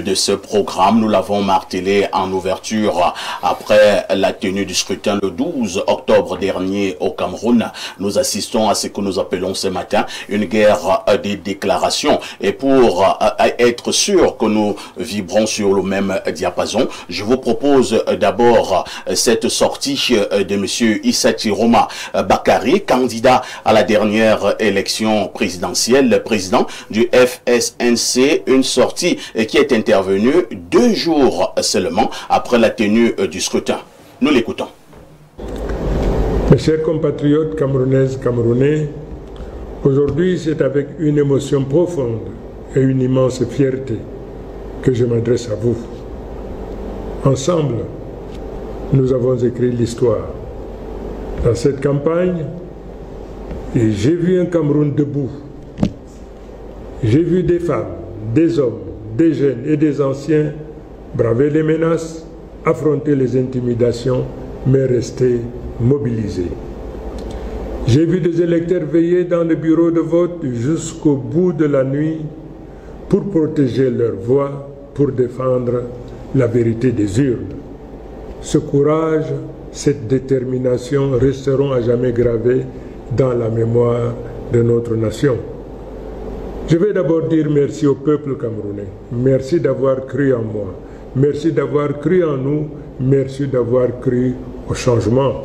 De ce programme, nous l'avons martelé en ouverture après la tenue du scrutin le 12 octobre dernier au Cameroun. Nous assistons à ce que nous appelons ce matin une guerre des déclarations. Et pour être sûr que nous vibrons sur le même diapason, je vous propose d'abord cette sortie de M. Issa Chiroma Bakary, candidat à la dernière élection présidentielle, président du FSNC, une sortie qui est intervenue 2 jours seulement après la tenue du scrutin. Nous l'écoutons. Mes chers compatriotes camerounaises, camerounais, aujourd'hui c'est avec une émotion profonde et une immense fierté que je m'adresse à vous. Ensemble, nous avons écrit l'histoire. Dans cette campagne, j'ai vu un Cameroun debout. J'ai vu des femmes, des hommes, des jeunes et des anciens braver les menaces, affronter les intimidations, mais rester mobilisés. J'ai vu des électeurs veiller dans le bureau de vote jusqu'au bout de la nuit pour protéger leur voix, pour défendre la vérité des urnes. Ce courage, cette détermination resteront à jamais gravés dans la mémoire de notre nation. Je vais d'abord dire merci au peuple camerounais. Merci d'avoir cru en moi. Merci d'avoir cru en nous. Merci d'avoir cru au changement.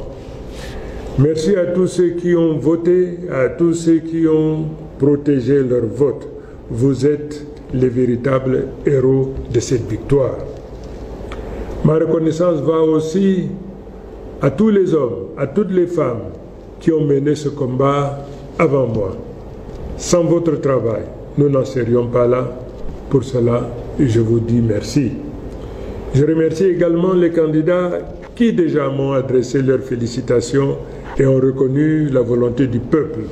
Merci à tous ceux qui ont voté, à tous ceux qui ont protégé leur vote. Vous êtes les véritables héros de cette victoire. Ma reconnaissance va aussi à tous les hommes, à toutes les femmes qui ont mené ce combat avant moi. Sans votre travail, nous n'en serions pas là. Pour cela, je vous dis merci. Je remercie également les candidats qui déjà m'ont adressé leurs félicitations et ont reconnu la volonté du peuple.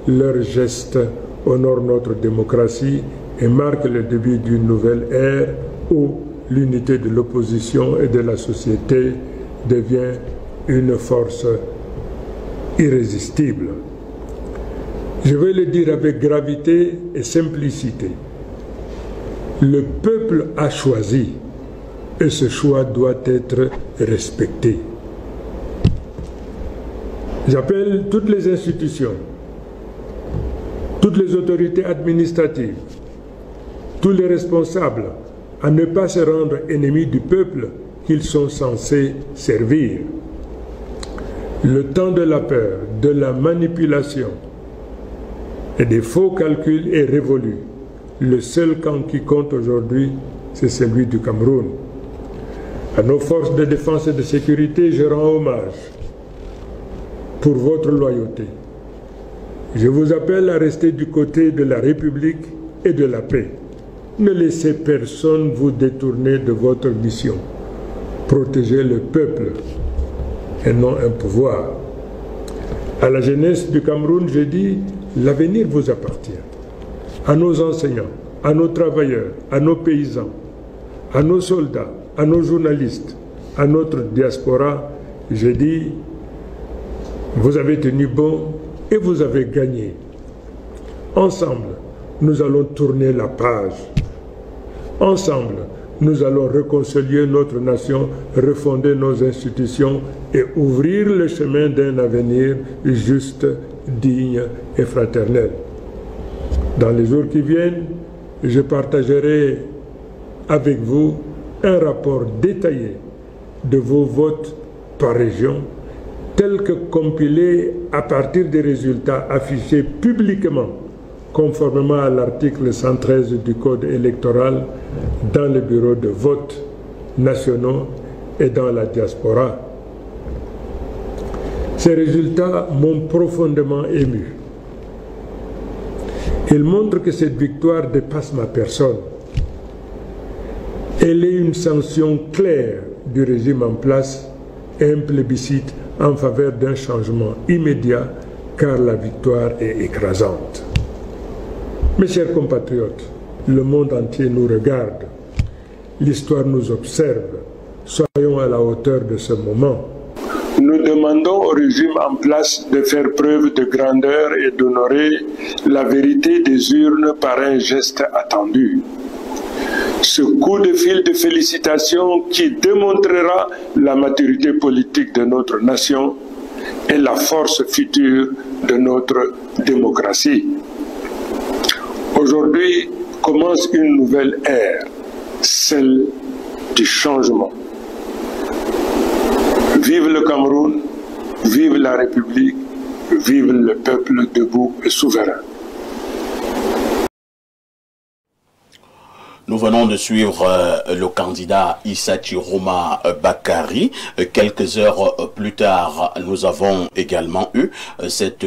Leurs gestes honorent notre démocratie et marquent le début d'une nouvelle ère où l'unité de l'opposition et de la société devient une force irrésistible. Je vais le dire avec gravité et simplicité. Le peuple a choisi et ce choix doit être respecté. J'appelle toutes les institutions, toutes les autorités administratives, tous les responsables à ne pas se rendre ennemis du peuple qu'ils sont censés servir. Le temps de la peur, de la manipulation et des faux calculs est révolu. Le seul camp qui compte aujourd'hui, c'est celui du Cameroun. À nos forces de défense et de sécurité, je rends hommage pour votre loyauté. Je vous appelle à rester du côté de la République et de la paix. Ne laissez personne vous détourner de votre mission. Protégez le peuple et non un pouvoir. À la jeunesse du Cameroun, je dis, l'avenir vous appartient. À nos enseignants, à nos travailleurs, à nos paysans, à nos soldats, à nos journalistes, à notre diaspora, je dis, vous avez tenu bon et vous avez gagné. Ensemble, nous allons tourner la page. Ensemble, nous allons réconcilier notre nation, refonder nos institutions et ouvrir le chemin d'un avenir juste, digne et fraternel. Dans les jours qui viennent, je partagerai avec vous un rapport détaillé de vos votes par région, tel que compilé à partir des résultats affichés publiquement, conformément à l'article 113 du Code électoral, dans les bureaux de vote nationaux et dans la diaspora. Ces résultats m'ont profondément ému. Ils montrent que cette victoire dépasse ma personne. Elle est une sanction claire du régime en place et un plébiscite en faveur d'un changement immédiat, car la victoire est écrasante. Mes chers compatriotes, le monde entier nous regarde. L'histoire nous observe. Soyons à la hauteur de ce moment. Nous demandons au régime en place de faire preuve de grandeur et d'honorer la vérité des urnes par un geste attendu. ce coup de fil de félicitations qui démontrera la maturité politique de notre nation et la force future de notre démocratie. Aujourd'hui commence une nouvelle ère, celle du changement. Vive le Cameroun, vive la République, vive le peuple debout et souverain. Nous venons de suivre le candidat Issa Chiroma Bakary. Quelques heures plus tard, nous avons également eu cette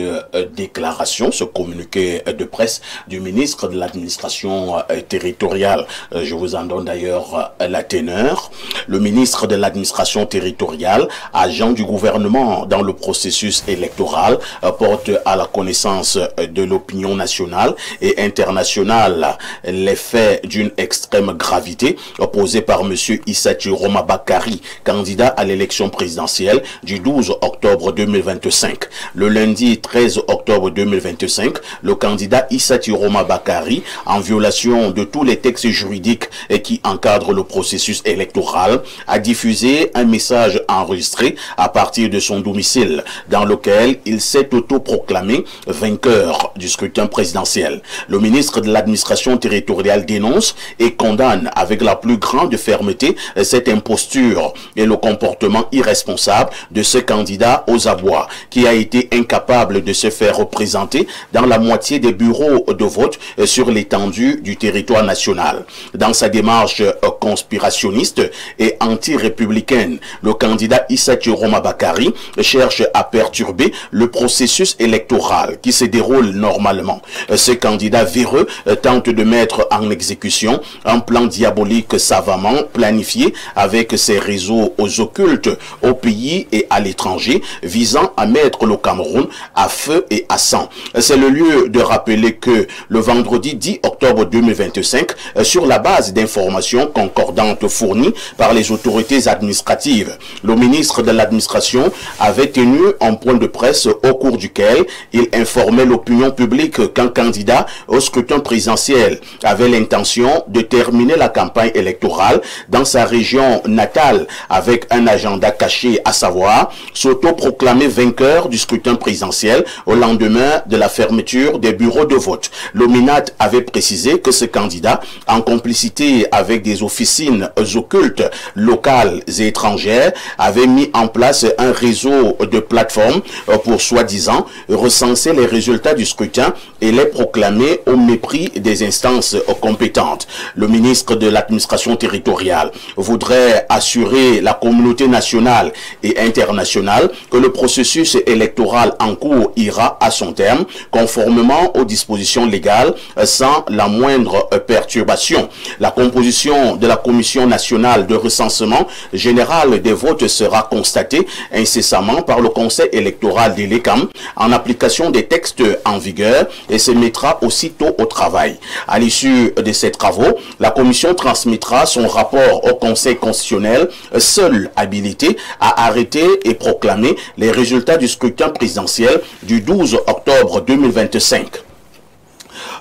déclaration, ce communiqué de presse du ministre de l'administration territoriale. Je vous en donne d'ailleurs la teneur. Le ministre de l'administration territoriale, agent du gouvernement dans le processus électoral, porte à la connaissance de l'opinion nationale et internationale les faits d'une extrême gravité posée par M. Issa Chiroma Bakary, candidat à l'élection présidentielle du 12 octobre 2025. Le lundi 13 octobre 2025, le candidat Issa Chiroma Bakary, en violation de tous les textes juridiques qui encadrent le processus électoral, a diffusé un message enregistré à partir de son domicile dans lequel il s'est autoproclamé vainqueur du scrutin présidentiel. Le ministre de l'administration territoriale dénonce et condamne avec la plus grande fermeté cette imposture et le comportement irresponsable de ce candidat aux abois qui a été incapable de se faire représenter dans la moitié des bureaux de vote sur l'étendue du territoire national. Dans sa démarche conspirationniste et anti-républicaine, le candidat Issa Chiroma Bakary cherche à perturber le processus électoral qui se déroule normalement. Ce candidat véreux tente de mettre en exécution un plan diabolique savamment planifié avec ses réseaux occultes au pays et à l'étranger visant à mettre le Cameroun à feu et à sang. C'est le lieu de rappeler que le vendredi 10 octobre 2025, sur la base d'informations concordantes fournies par les autorités administratives, le ministre de l'administration avait tenu un point de presse au cours duquel il informait l'opinion publique qu'un candidat au scrutin présidentiel avait l'intention de terminer la campagne électorale dans sa région natale avec un agenda caché, à savoir s'autoproclamer vainqueur du scrutin présidentiel au lendemain de la fermeture des bureaux de vote. Le MINAT avait précisé que ce candidat, en complicité avec des officines occultes locales et étrangères, avait mis en place un réseau de plateformes pour soi-disant recenser les résultats du scrutin et les proclamer au mépris des instances compétentes. Le ministre de l'administration territoriale voudrait assurer la communauté nationale et internationale que le processus électoral en cours ira à son terme conformément aux dispositions légales sans la moindre perturbation. La composition de la Commission nationale de recensement général des votes sera constatée incessamment par le Conseil électoral de l'ECAM en application des textes en vigueur et se mettra aussitôt au travail. À l'issue de ces travaux, la Commission transmettra son rapport au Conseil constitutionnel, seul habilité à arrêter et proclamer les résultats du scrutin présidentiel du 12 octobre 2025.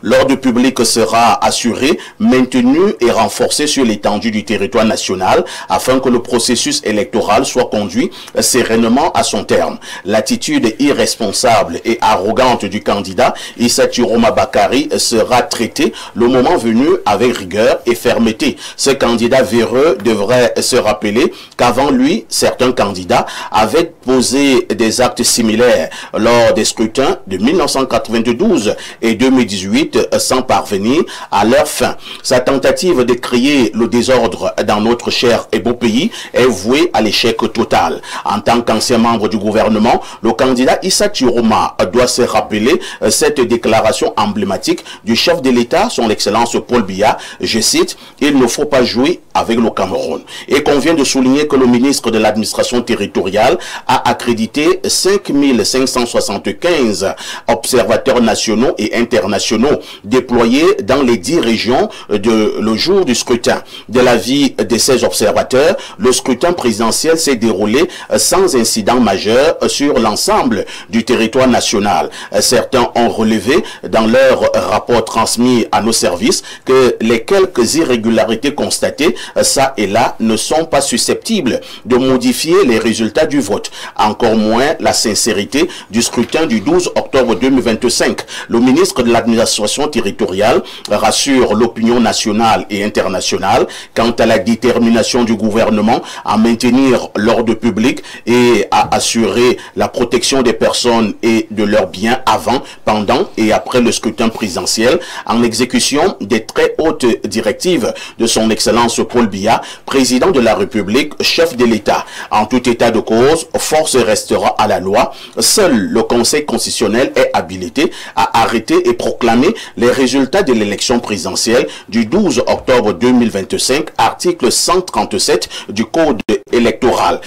L'ordre public sera assuré, maintenu et renforcé sur l'étendue du territoire national afin que le processus électoral soit conduit sereinement à son terme. L'attitude irresponsable et arrogante du candidat Issa Chiroma Bakary sera traitée le moment venu avec rigueur et fermeté. Ce candidat véreux devrait se rappeler qu'avant lui, certains candidats avaient posé des actes similaires lors des scrutins de 1992 et 2018 sans parvenir à leur fin. Sa tentative de créer le désordre dans notre cher et beau pays est vouée à l'échec total. En tant qu'ancien membre du gouvernement, le candidat Issa Chiroma doit se rappeler cette déclaration emblématique du chef de l'État, son Excellence Paul Biya, je cite, « Il ne faut pas jouer avec le Cameroun ». Et convient de souligner que le ministre de l'administration territoriale a accrédité 5575 observateurs nationaux et internationaux déployés dans les 10 régions le jour du scrutin. De l'avis de ces observateurs, le scrutin présidentiel s'est déroulé sans incident majeur sur l'ensemble du territoire national. Certains ont relevé dans leur rapport transmis à nos services que les quelques irrégularités constatées ça et là ne sont pas susceptibles de modifier les résultats du vote, encore moins la sincérité du scrutin du 12 octobre 2025. Le ministre de l'administration territoriale rassure l'opinion nationale et internationale quant à la détermination du gouvernement à maintenir l'ordre public et à assurer la protection des personnes et de leurs biens avant, pendant et après le scrutin présidentiel, en exécution des très hautes directives de son Excellence Paul Biya, président de la République, chef de l'État. En tout état de cause, force restera à la loi. Seul le Conseil constitutionnel est habilité à arrêter et proclamer les résultats de l'élection présidentielle du 12 octobre 2025, article 137 du Code électoral.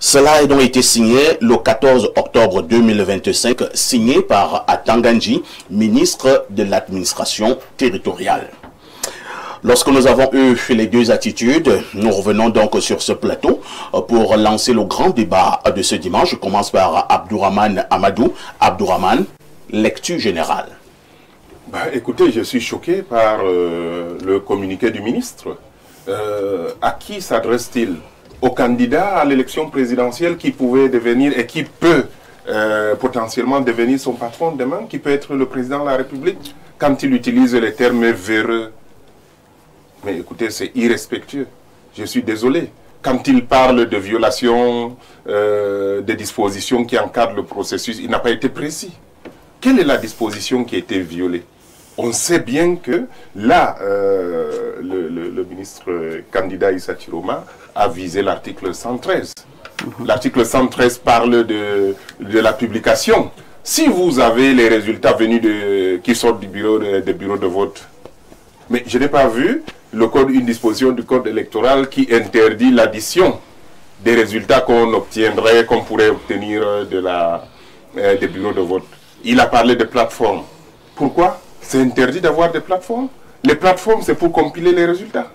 Cela a donc été signé le 14 octobre 2025, signé par Atanganji, ministre de l'administration territoriale. Lorsque nous avons eu les deux attitudes, nous revenons donc sur ce plateau pour lancer le grand débat de ce dimanche. Je commence par Abdourahmane Amadou. Abdourahmane, lecture générale. Écoutez, je suis choqué par le communiqué du ministre. À qui s'adresse-t-il? Au candidat à l'élection présidentielle qui pouvait devenir et qui peut potentiellement devenir son patron demain, qui peut être le président de la République, quand il utilise les termes véreux. Mais écoutez, c'est irrespectueux. Je suis désolé. Quand il parle de violation des dispositions qui encadrent le processus, il n'a pas été précis. Quelle est la disposition qui a été violée? On sait bien que là, le ministre candidat Issa Chiroma a visé l'article 113. L'article 113 parle de la publication. Si vous avez les résultats venus qui sortent du bureau de vote, mais je n'ai pas vu une disposition du code électoral qui interdit l'addition des résultats qu'on pourrait obtenir des bureaux de vote. Il a parlé de plateformes. Pourquoi? C'est interdit d'avoir des plateformes. Les plateformes, c'est pour compiler les résultats.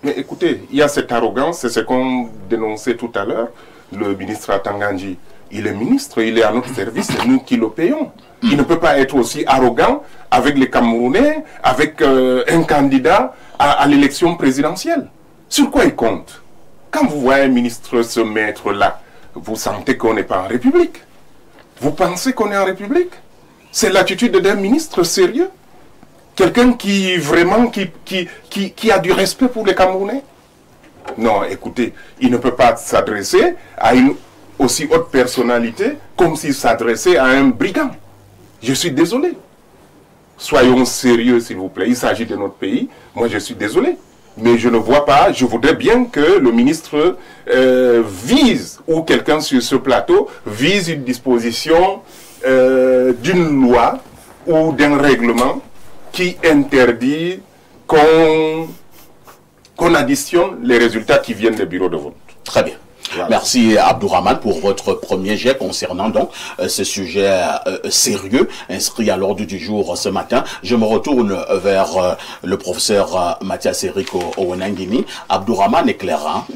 Mais écoutez, il y a cette arrogance, c'est ce qu'on dénonçait tout à l'heure. Le ministre Atanganji, il est ministre, il est à notre service, c'est nous qui le payons. Il ne peut pas être aussi arrogant avec les Camerounais, avec un candidat à l'élection présidentielle. Sur quoi il compte? Quand vous voyez un ministre se mettre là, vous sentez qu'on n'est pas en République. Vous pensez qu'on est en République? C'est l'attitude d'un ministre sérieux? Quelqu'un qui vraiment qui a du respect pour les Camerounais? Non, écoutez, il ne peut pas s'adresser à une aussi haute personnalité comme s'il s'adressait à un brigand. Je suis désolé. Soyons sérieux, s'il vous plaît. Il s'agit de notre pays. Moi, je suis désolé. Mais je ne vois pas, je voudrais bien que le ministre vise, ou quelqu'un sur ce plateau, vise une disposition d'une loi ou d'un règlement qui interdit qu'on additionne les résultats qui viennent des bureaux de vote. Très bien. Voilà. Merci Abdourahmane pour votre premier jet concernant donc ce sujet sérieux inscrit à l'ordre du jour ce matin. Je me retourne vers le professeur Mathias Eric Owenangini. Abdourahmane éclairant.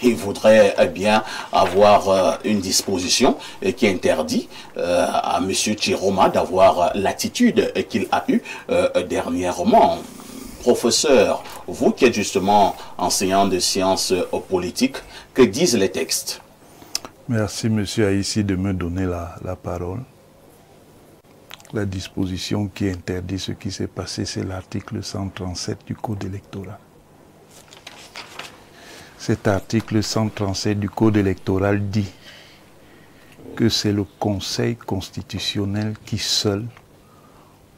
Il voudrait bien avoir une disposition qui interdit à M. Chiroma d'avoir l'attitude qu'il a eue dernièrement. Professeur, vous qui êtes justement enseignant de sciences politiques, que disent les textes? Merci Monsieur Aïssi de me donner la parole. La disposition qui interdit ce qui s'est passé, c'est l'article 137 du Code électoral. Cet article 137 du Code électoral dit que c'est le Conseil constitutionnel qui seul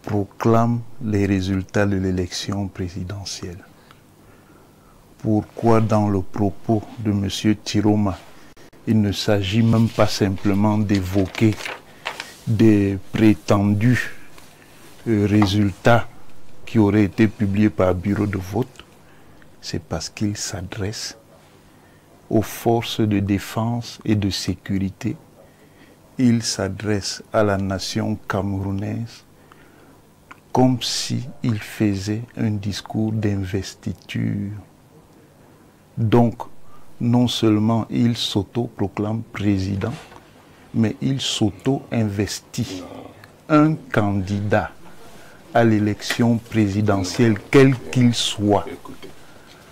proclame les résultats de l'élection présidentielle. Pourquoi dans le propos de M. Chiroma, il ne s'agit même pas simplement d'évoquer des prétendus résultats qui auraient été publiés par bureau de vote? C'est parce qu'il s'adresse aux forces de défense et de sécurité il s'adresse à la nation camerounaise comme s'il faisait un discours d'investiture. Donc, non seulement il s'auto-proclame président, mais il s'auto-investit. Un candidat à l'élection présidentielle, quel qu'il soit,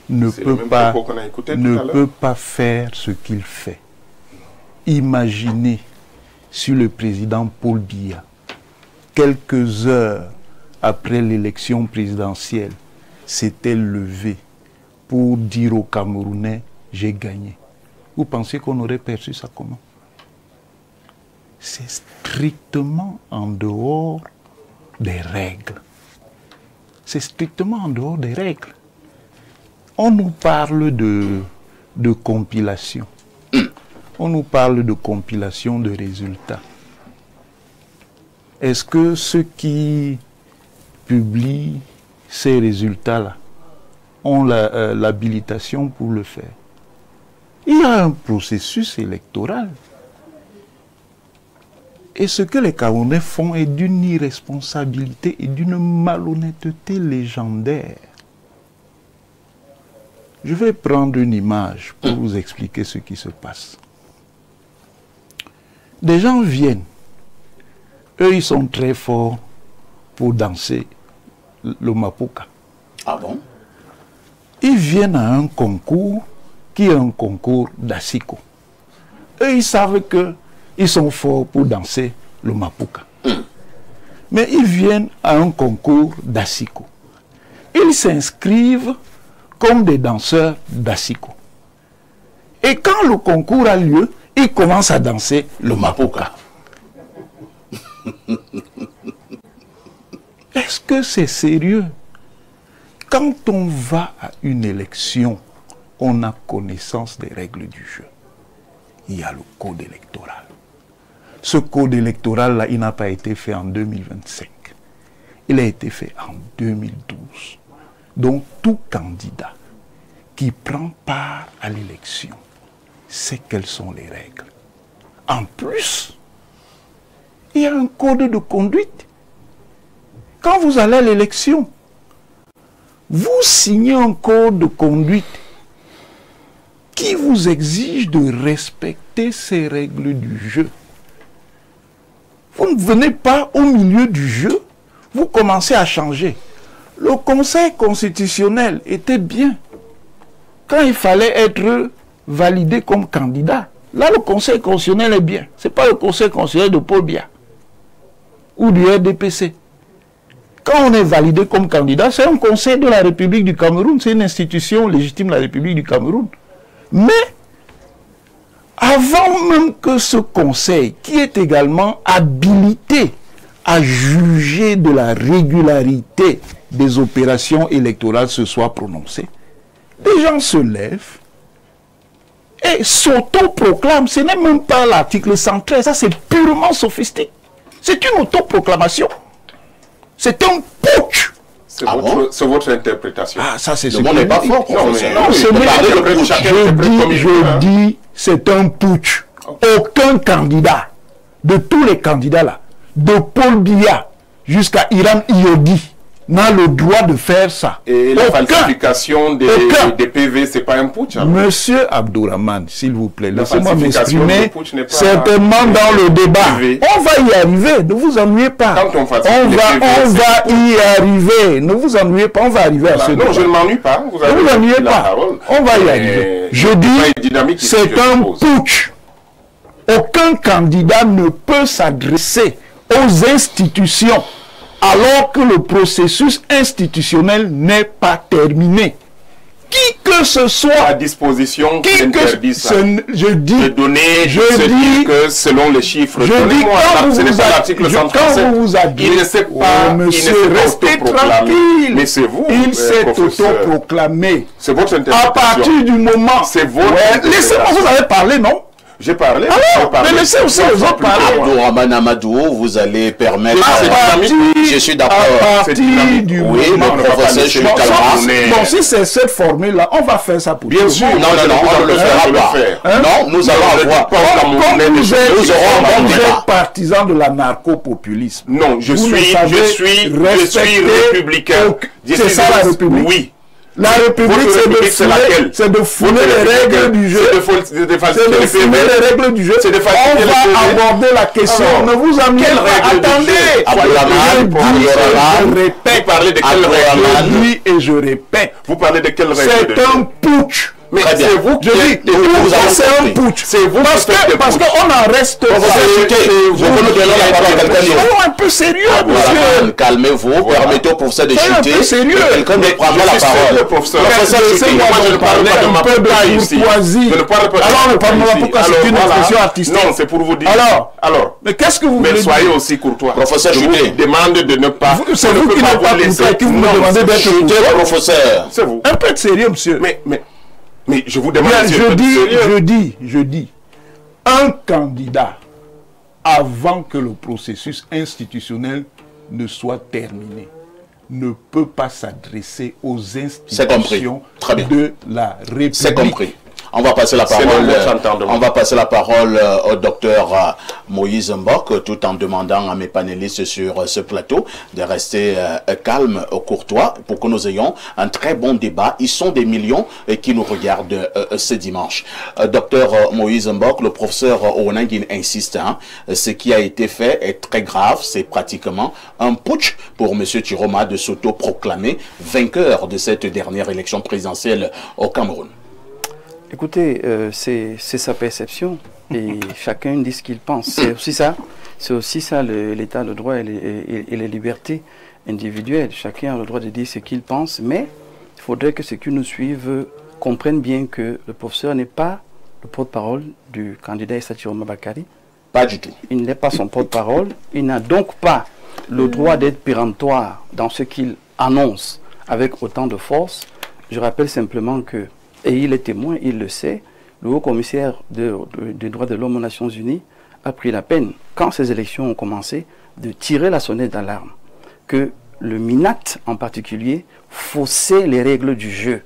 ne peut pas faire ce qu'il fait. Imaginez si le président Paul Biya, quelques heures après l'élection présidentielle, s'était levé pour dire aux Camerounais « j'ai gagné ». Vous pensez qu'on aurait perçu ça comment? C'est strictement en dehors des règles. C'est strictement en dehors des règles. On nous parle de compilation. On nous parle de compilation de résultats. Est-ce que ceux qui publient ces résultats-là ont l'habilitation pour le faire? Il y a un processus électoral. Et ce que les Camerounais font est d'une irresponsabilité et d'une malhonnêteté légendaire. Je vais prendre une image pour vous expliquer ce qui se passe. Des gens viennent. Eux, ils sont très forts pour danser le Mapuka. Ah bon? Ils viennent à un concours qui est un concours d'Asiko. Eux, ils savent qu'ils sont forts pour danser le Mapuka. Mais ils viennent à un concours d'Asiko. Ils s'inscrivent comme des danseurs d'Asiko. Et quand le concours a lieu, ils commencent à danser le Mapuka. Est-ce que c'est sérieux? Quand on va à une élection, on a connaissance des règles du jeu. Il y a le code électoral. Ce code électoral-là, il n'a pas été fait en 2025. Il a été fait en 2012. Donc, tout candidat qui prend part à l'élection sait quelles sont les règles. En plus, il y a un code de conduite. Quand vous allez à l'élection, vous signez un code de conduite qui vous exige de respecter ces règles du jeu. Vous ne venez pas au milieu du jeu, vous commencez à changer. Le Conseil constitutionnel était bien. Quand il fallait être validé comme candidat, là le Conseil constitutionnel est bien. Ce n'est pas le Conseil constitutionnel de Paul Biya ou du RDPC. Quand on est validé comme candidat, c'est un conseil de la République du Cameroun, c'est une institution légitime de la République du Cameroun. Mais, avant même que ce conseil, qui est également habilité à juger de la régularité des opérations électorales, se soit prononcé, les gens se lèvent et s'autoproclament. Ce n'est même pas l'article 113, ça c'est purement sophistique. C'est une autoproclamation. C'est un putsch. C'est votre interprétation. Ah, ça c'est ce que je n'est pas fort, professeur. Non, je dis, c'est un putsch. Aucun candidat, de tous les candidats là, de Paul Biya jusqu'à Iram Iyodi, n'a le droit de faire ça. Et la falsification des PV, c'est pas un putsch? Monsieur Abdourahmane, s'il vous plaît, laissez-moi m'exprimer certainement dans le débat. On va y arriver, ne vous ennuyez pas. Quand on va y arriver, ne vous ennuyez pas, on va arriver à ce débat. Non, je ne m'ennuie pas. Ne vous ennuyez pas, on va y arriver. Je dis, c'est un putsch. Aucun candidat ne peut s'adresser aux institutions alors que le processus institutionnel n'est pas terminé. Qui que ce soit... La disposition qui interdit ça. Je dis... De donner, que selon les chiffres... Je dis quand vous vous habillez... Il ne sait pas... monsieur, restez tranquille. Mais c'est vous, il s'est autoproclamé. C'est votre interprétation. À partir du moment... C'est votre laissez-moi, vous avez parlé, non? J'ai parlé. Mais laissez aussi les autres parler. Abdourahmane Amadou, vous allez permettre... Je suis d'accord. À partir du moment... Oui, le professeur Jules Calmas. Bon, si c'est cette formule-là, on va faire ça pour bien sûr. Non, on ne le fera pas. Non, nous allons avoir... Vous êtes partisan de la narco-populisme. Non, je suis républicain. C'est ça la République. Oui. La République, c'est de fouler les règles du jeu. C'est de fouler les règles du jeu. On va aborder la question. Ne vous amusez pas. Attendez. Je répète. Je répète. Vous parlez de quelle règle? C'est un putsch. Mais c'est vous qui c'est un putsch. C'est vous parce qu'on en reste. Soyons un peu sérieux, monsieur. Calmez-vous, permettez au professeur de chuter. Quelqu'un ne prendra la parole. Professeur, moi je ne parle pas de ma taille ici. Je ne parle pas de alors ne parlons pas pourquoi c'est une expression artistique. Non, c'est pour vous dire. Alors, mais qu'est-ce que vous voulez dire? Mais soyez aussi courtois. Professeur Chuté. Je vous demande de ne pas. C'est vous qui n'êtes pas courtois et qui vous me demandez d'être courtois. Professeur. C'est vous. Un peu de sérieux, monsieur. Mais je vous demande... Je dis, un candidat, avant que le processus institutionnel ne soit terminé, ne peut pas s'adresser aux institutions de la République. C'est compris. On va passer la parole, au docteur Moïse Mbok, tout en demandant à mes panélistes sur ce plateau de rester calmes, courtois, pour que nous ayons un très bon débat. Ils sont des millions qui nous regardent ce dimanche. Docteur Moïse Mbok, le professeur Onangin insiste, ce qui a été fait est très grave. C'est pratiquement un putsch pour M. Chiroma de s'auto-proclamer vainqueur de cette dernière élection présidentielle au Cameroun. Écoutez, c'est sa perception et chacun dit ce qu'il pense. C'est aussi ça l'état de droit et les libertés individuelles. Chacun a le droit de dire ce qu'il pense, mais il faudrait que ceux qui nous suivent comprennent bien que le professeur n'est pas le porte-parole du candidat Issa Chiroma Bakary. Pas du tout. Il n'est pas son porte-parole. Il n'a donc pas le droit d'être péremptoire dans ce qu'il annonce avec autant de force. Je rappelle simplement que, et il est témoin, il le sait, le haut-commissaire des droits de l'homme aux Nations Unies a pris la peine, quand ces élections ont commencé, de tirer la sonnette d'alarme. Que le MINAT, en particulier, faussait les règles du jeu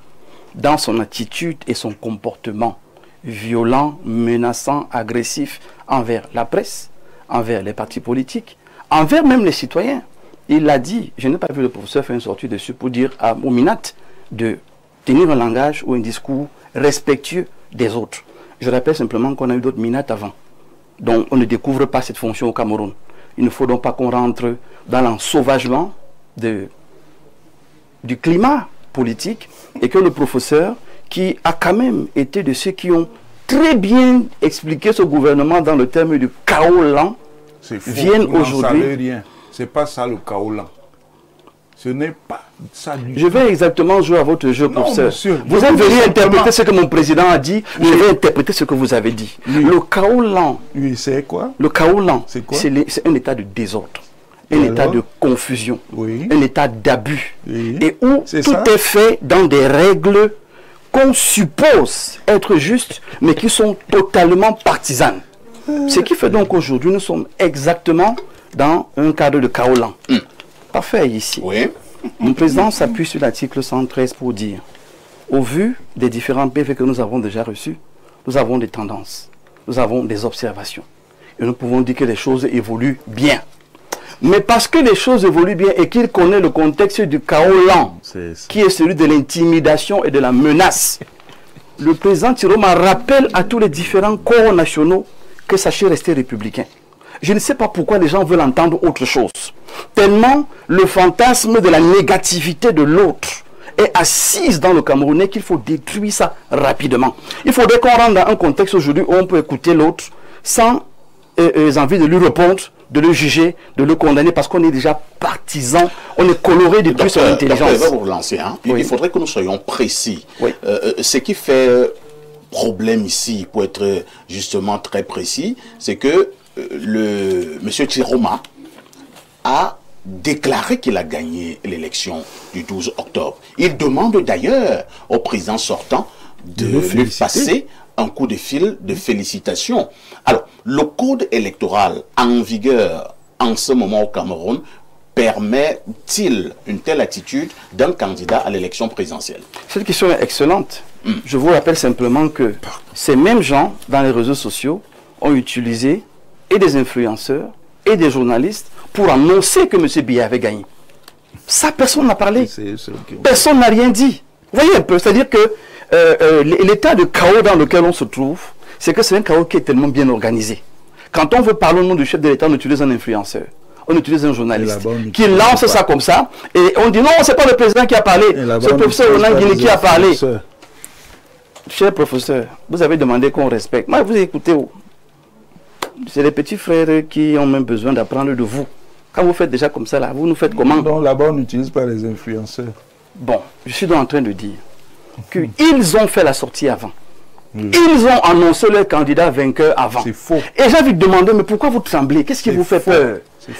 dans son attitude et son comportement violent, menaçant, agressif envers la presse, envers les partis politiques, envers même les citoyens. Il l'a dit, je n'ai pas vu le professeur faire une sortie dessus pour dire au MINAT de tenir un langage ou un discours respectueux des autres. Je rappelle simplement qu'on a eu d'autres MINAT avant. Donc on ne découvre pas cette fonction au Cameroun. Il ne faut donc pas qu'on rentre dans l'ensauvagement du climat politique et que le professeur, qui a quand même été de ceux qui ont très bien expliqué ce gouvernement dans le terme du chaos lent, vienne aujourd'hui... C'est pas ça le chaos lent. Ce n'est pas ça du tout. Je vais exactement jouer à votre jeu, professeur. Monsieur, vous êtes venu interpréter ce que mon président a dit, je vais interpréter ce que vous avez dit. Le chaos lent, c'est quoi? Le chaos lent, c'est un état de désordre, un état de confusion, un état d'abus, et où tout est fait dans des règles qu'on suppose être justes, mais qui sont totalement partisanes. Ce qui fait donc aujourd'hui, nous sommes exactement dans un cadre de chaos lent. Parfait ici. Oui. Mon président s'appuie sur l'article 113 pour dire, au vu des différents PV que nous avons déjà reçus, nous avons des tendances, nous avons des observations. Et nous pouvons dire que les choses évoluent bien. Mais parce que les choses évoluent bien et qu'il connaît le contexte du chaos lent, qui est celui de l'intimidation et de la menace, le président Chiroma rappelle à tous les différents corps nationaux que sachez rester républicain. Je ne sais pas pourquoi les gens veulent entendre autre chose. Tellement le fantasme de la négativité de l'autre est assise dans le Camerounais qu'il faut détruire ça rapidement. Il faudrait qu'on rentre dans un contexte aujourd'hui où on peut écouter l'autre sans envie de lui répondre, de le juger, de le condamner parce qu'on est déjà partisan, on est coloré depuis son intelligence. Je vais vous relancer. Il faudrait que nous soyons précis. Ce qui fait problème ici, pour être justement très précis, c'est que M. Chiroma a déclaré qu'il a gagné l'élection du 12 octobre. Il demande d'ailleurs au président sortant de lui passer un coup de fil de félicitations. Alors, le code électoral en vigueur en ce moment au Cameroun permet-il une telle attitude d'un candidat à l'élection présidentielle? Cette question est excellente. Je vous rappelle simplement que ces mêmes gens, dans les réseaux sociaux, ont utilisé et des influenceurs et des journalistes pour annoncer que M. Biya avait gagné. Ça, personne n'a parlé. Personne n'a rien dit. Vous voyez un peu, c'est-à-dire que l'état de chaos dans lequel on se trouve, c'est que c'est un chaos qui est tellement bien organisé. Quand on veut parler au nom du chef de l'État, on utilise un influenceur, on utilise un journaliste qui lance ça comme ça, et on dit non, c'est pas le président qui a parlé, c'est le professeur Ronan Guinée qui a parlé. Cher professeur, vous avez demandé qu'on respecte. Moi, vous écoutez, c'est les petits frères qui ont même besoin d'apprendre de vous. Quand vous faites déjà comme ça, là, vous nous faites comment? Donc là-bas, on n'utilise pas les influenceurs. Bon, je suis donc en train de dire qu'ils ont fait la sortie avant. Ils ont annoncé leur candidat vainqueur avant. C'est faux. Et j'ai envie de demander, mais pourquoi vous tremblez? Qu'est-ce qui vous fait peur?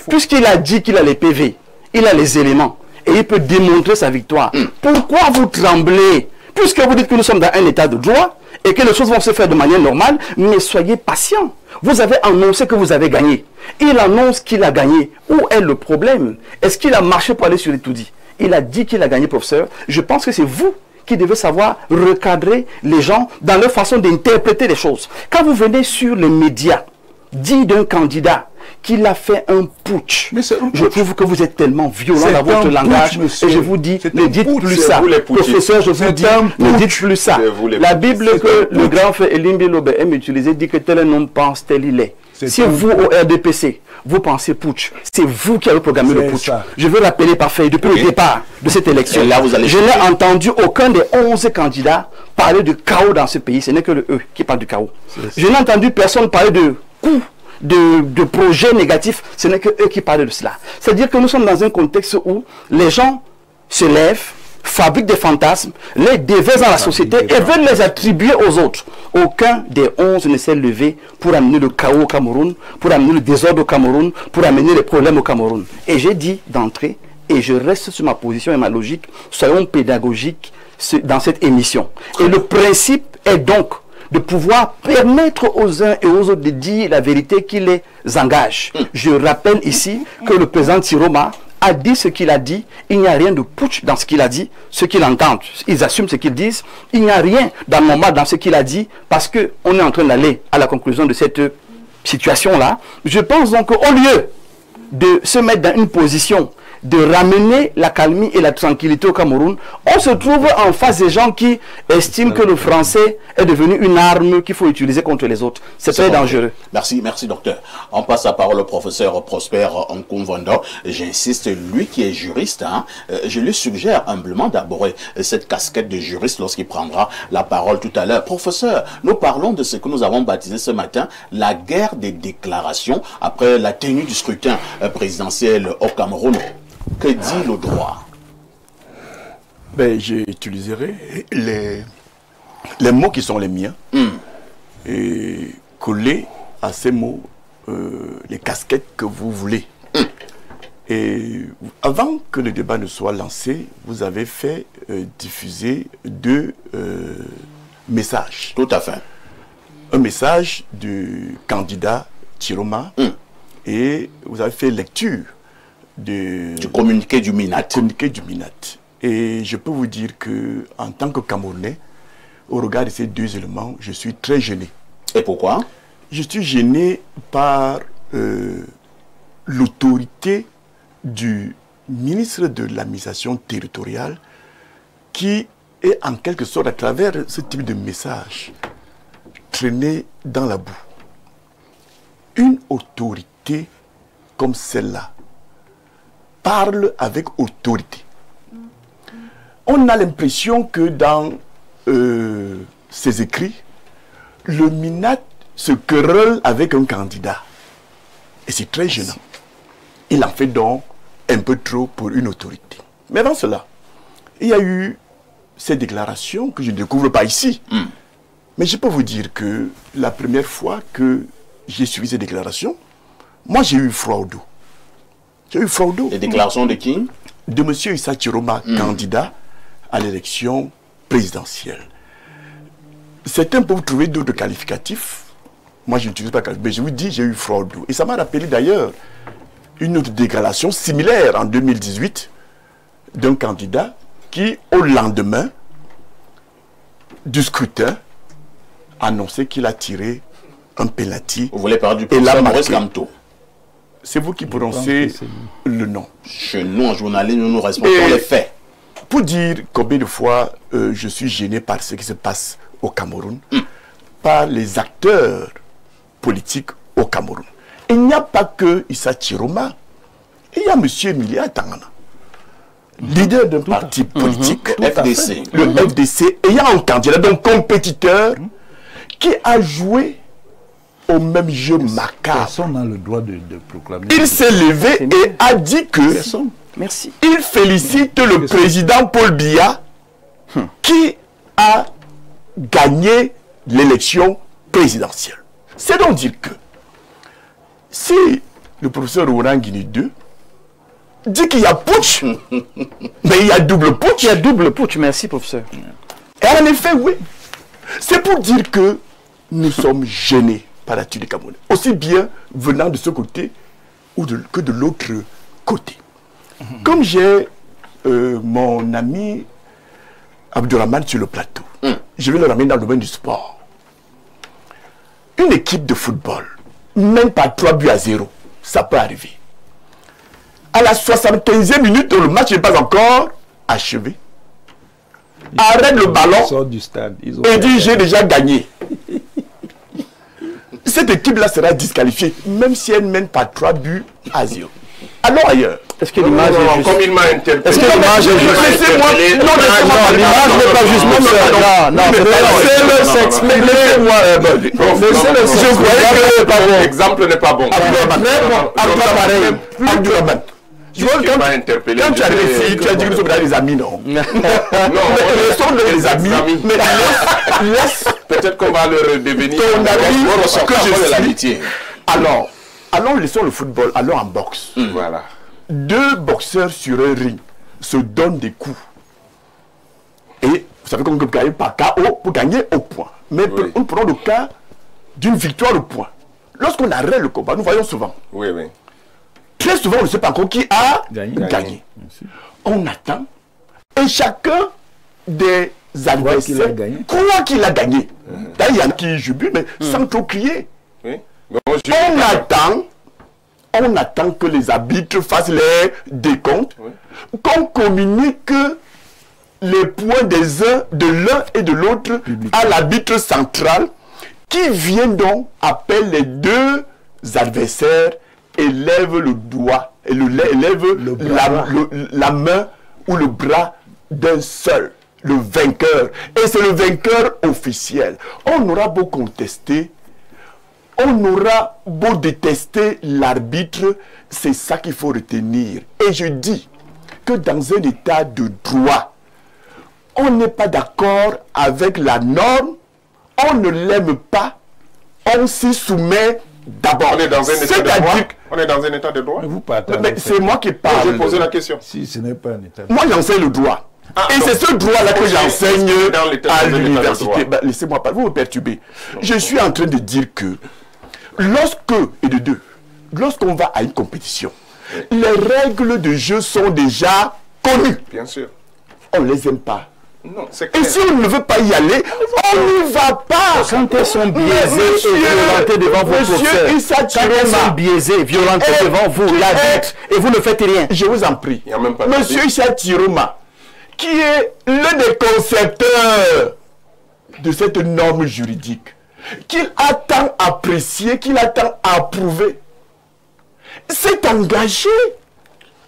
Puisqu'il a dit qu'il a les PV, il a les éléments, et il peut démontrer sa victoire. Pourquoi vous tremblez? Puisque vous dites que nous sommes dans un état de droit, et que les choses vont se faire de manière normale, mais soyez patients. Vous avez annoncé que vous avez gagné. Il annonce qu'il a gagné. Où est le problème? Est-ce qu'il a marché pour aller sur les tout-dits? Il a dit qu'il a gagné, professeur. Je pense que c'est vous qui devez savoir recadrer les gens dans leur façon d'interpréter les choses. Quand vous venez sur les médias, dit d'un candidat qu'il a fait un putsch, je trouve que vous êtes tellement violent dans votre langage, et je vous dis, ne dites plus ça. Professeur, je vous dis, ne dites plus ça. La Bible que le grand frère Elimbi Lobe aime utiliser dit que tel un homme pense, tel il est. Si vous, au RDPC, vous pensez putsch, c'est vous qui avez programmé le putsch. Je veux rappeler parfait, depuis le départ de cette élection, je n'ai entendu aucun des 11 candidats parler de chaos dans ce pays. Ce n'est que le eux qui parle du chaos. Je n'ai entendu personne parler de coups, de projets négatifs. Ce n'est que eux qui parlent de cela. C'est-à-dire que nous sommes dans un contexte où les gens se lèvent, fabriquent des fantasmes, les déversent dans la société et veulent les attribuer aux autres. Aucun des 11 ne s'est levé pour amener le chaos au Cameroun, pour amener le désordre au Cameroun, pour amener les problèmes au Cameroun. Et j'ai dit d'entrée, et je reste sur ma position et ma logique, soyons pédagogiques dans cette émission. Et le principe est donc de pouvoir permettre aux uns et aux autres de dire la vérité qui les engage. Je rappelle ici que le président Tiroma a dit ce qu'il a dit. Il n'y a rien de putsch dans ce qu'il a dit, ce qu'ils entendent. Ils assument ce qu'ils disent. Il n'y a rien d'anormal dans ce qu'il a dit parce qu'on est en train d'aller à la conclusion de cette situation-là. Je pense donc qu'au lieu de se mettre dans une position de ramener la calmie et la tranquillité au Cameroun, on se trouve en face des gens qui estiment que le français est devenu une arme qu'il faut utiliser contre les autres. C'est très dangereux. Merci, merci docteur. On passe la parole au professeur Prosper Nkumvondo. J'insiste, lui qui est juriste, je lui suggère humblement d'aborder cette casquette de juriste lorsqu'il prendra la parole tout à l'heure. Professeur, nous parlons de ce que nous avons baptisé ce matin, la guerre des déclarations après la tenue du scrutin présidentiel au Cameroun. Que dit le droit? J'utiliserai les mots qui sont les miens et coller à ces mots les casquettes que vous voulez. Et avant que le débat ne soit lancé, vous avez fait diffuser 2 messages. Tout à fait. Un message du candidat Tiroma et vous avez fait lecture du communiqué du MINAT. Et je peux vous dire que en tant que Camerounais, au regard de ces 2 éléments, je suis très gêné. Et pourquoi? Je suis gêné par l'autorité du ministre de l'administration territoriale qui est en quelque sorte, à travers ce type de message, traîné dans la boue. Une autorité comme celle-là parle avec autorité. On a l'impression que dans ses écrits, le MINAT se querelle avec un candidat. Et c'est très gênant. Il en fait donc un peu trop pour une autorité. Mais avant cela, il y a eu ces déclarations que je ne découvre pas ici. Mais je peux vous dire que la première fois que j'ai suivi ces déclarations, moi j'ai eu froid au dos. J'ai eu froid au dos. Les déclarations de qui? De M. Issa Tiroma, candidat à l'élection présidentielle. Certains peuvent trouver d'autres qualificatifs. Moi, je n'utilise pas qualificatif, mais je vous dis, j'ai eu fraude. Et ça m'a rappelé d'ailleurs une autre dégradation similaire en 2018 d'un candidat qui, au lendemain du scrutin, annonçait qu'il a tiré un penalty. Vous voulez parler du professeur Maurice Kamto? C'est vous qui prononcez le nom. Chez nous, en journalisme, nous respectons les faits. Pour dire combien de fois je suis gêné par ce qui se passe au Cameroun, par les acteurs politiques au Cameroun. Il n'y a pas que Issa Chiroma. Il y a M. Emilia Tangana, leader d'un parti politique, FDC. Le FDC, ayant un candidat, donc compétiteur, qui a joué au même jeu macabre. Personne n'a le droit de proclamer. Il s'est levé et a dit que Merci. il félicite le président Paul Biya qui a gagné l'élection présidentielle. C'est donc dire que si le professeur Ourangini II dit qu'il y a putsch, mais il y a double putsch. Il y a double putsch, merci professeur. Et en effet, oui. C'est pour dire que nous sommes gênés par l'attitude des Camerounais, aussi bien venant de ce côté que de l'autre côté. Comme j'ai mon ami Abdourahmane sur le plateau, je vais le ramener dans le domaine du sport. Une équipe de football, même pas 3-0, ça peut arriver. À la 75e minute, le match n'est pas encore achevé. Arrête le ballon et dit j'ai déjà gagné. Cette équipe-là sera disqualifiée, même si elle mène pas 3-0. Allons ailleurs. Est-ce que l'image est juste? Comme il m'a interpellé. Est-ce que l'image est juste? Laissez-moi. Non, l'image n'est pas juste. Non, laissez-le Je croyais que l'exemple n'est pas bon. Tu vois, quand tu arrives ici, tu as dit que nous sommes des amis, non? Non, nous sommes des amis, mais laisse peut-être qu'on va leur devenir ton ami que je de suis. l'amitié. Alors, allons laissons le football, allons en boxe. Voilà. Deux boxeurs sur un ring se donnent des coups. Et vous savez qu'on peut gagner par KO pour gagner au point. Mais on prend le cas d'une victoire au point. Lorsqu'on arrête le combat, nous voyons souvent. Oui, oui. Très souvent, on ne sait pas encore qui a gagné. On attend. Et chacun des adversaires croit qu'il a gagné. D'ailleurs, il y en a qui jubilent, mais sans trop crier. Oui. On attend que les arbitres fassent les décomptes, qu'on communique les points des uns, de l'un et de l'autre à l'arbitre central, qui vient donc, appelle les deux adversaires, élève le doigt, et élève la main ou le bras d'un seul, le vainqueur. Et c'est le vainqueur officiel. On aura beau contester, on aura beau détester l'arbitre, c'est ça qu'il faut retenir. Et je dis que dans un état de droit, on n'est pas d'accord avec la norme, on ne l'aime pas, on s'y soumet d'abord. On est dans un état de droit. On est dans un état de droit. Mais c'est moi qui parle. Je vais poser la question. Si ce n'est pas un état de droit. Moi j'enseigne le droit. Et c'est ce droit-là que j'enseigne à l'université. Laissez-moi pas, vous me perturbez. Je suis en train de dire que lorsqu'on va à une compétition, les règles de jeu sont déjà connues. Bien sûr. On ne les aime pas. Non, c'est Et si on ne veut pas y aller, on n'y va pas. Quand elles sont biaisées et violentées devant vos professeurs, quand elles sont biaisées, violentées devant vous, l'arbitre, et vous ne faites rien. Je vous en prie. Il y a même pas Monsieur Issa Chiroma, qui est l'un des concepteurs de cette norme juridique, qu'il a tant apprécié, qu'il a tant approuvé, s'est engagé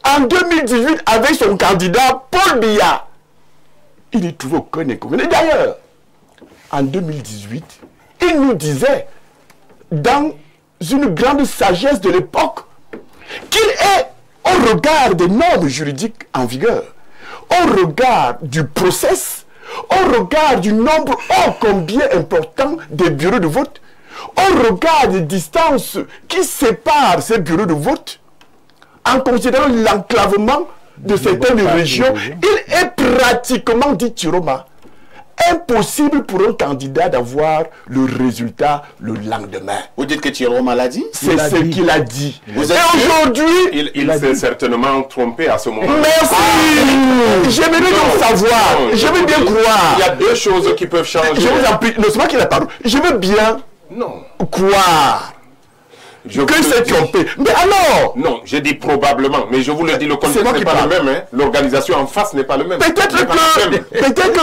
en 2018 avec son candidat Paul Biya. Il n'y trouvait aucun inconvénient. D'ailleurs, en 2018, il nous disait, dans une grande sagesse de l'époque, qu'il est, au regard des normes juridiques en vigueur, au regard du process, au regard du nombre ô combien important des bureaux de vote, au regard des distances qui séparent ces bureaux de vote, en considérant l'enclavement de certaines régions, il est pratiquement, dit Chiroma, impossible pour un candidat d'avoir le résultat le lendemain. Vous dites que Chiroma l'a dit? C'est ce qu'il a dit. Et Vous êtes aujourd'hui, Il s'est certainement trompé à ce moment. merci. J'aimerais donc savoir. Je veux bien croire. Il y a deux choses qui peuvent changer. Je vous en prie. Non, c'est pas qu'il a parlé. Je veux bien croire que c'est trompé. Mais alors, Non, j'ai dit probablement, mais je vous le dis, le contexte moi n'est qui pas le parle. même. Hein. L'organisation en face n'est pas le même. peut-être